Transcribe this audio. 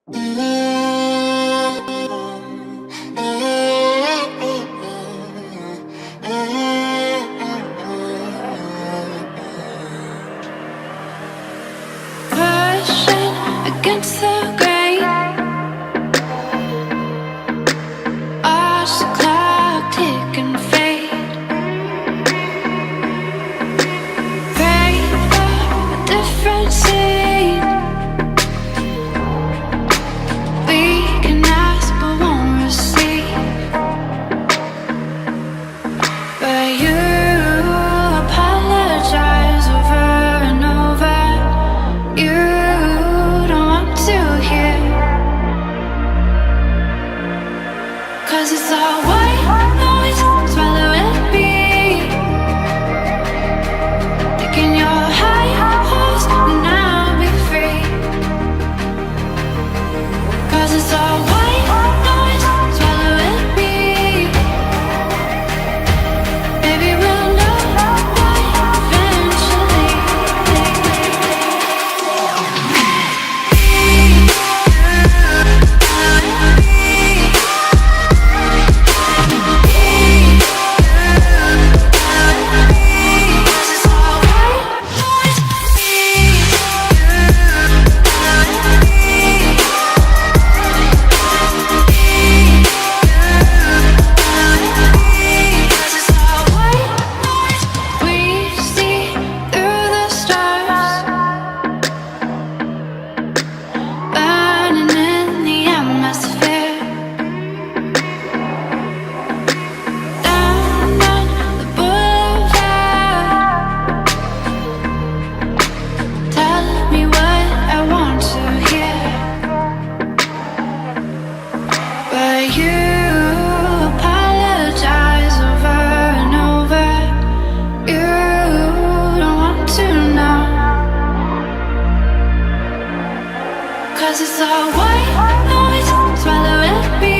Pushing against the grain, watch the clock tick and fade. Pray for a different scene. We can ask but won't receive. But you apologize over and over. You don't want to hear, 'cause it's all white noise, swallowing me, taking your high horse and I'll be free. 'Cause it's all white noise, swallowing me. Maybe we'll know why eventually. Cause it's all white noise, swallowing me.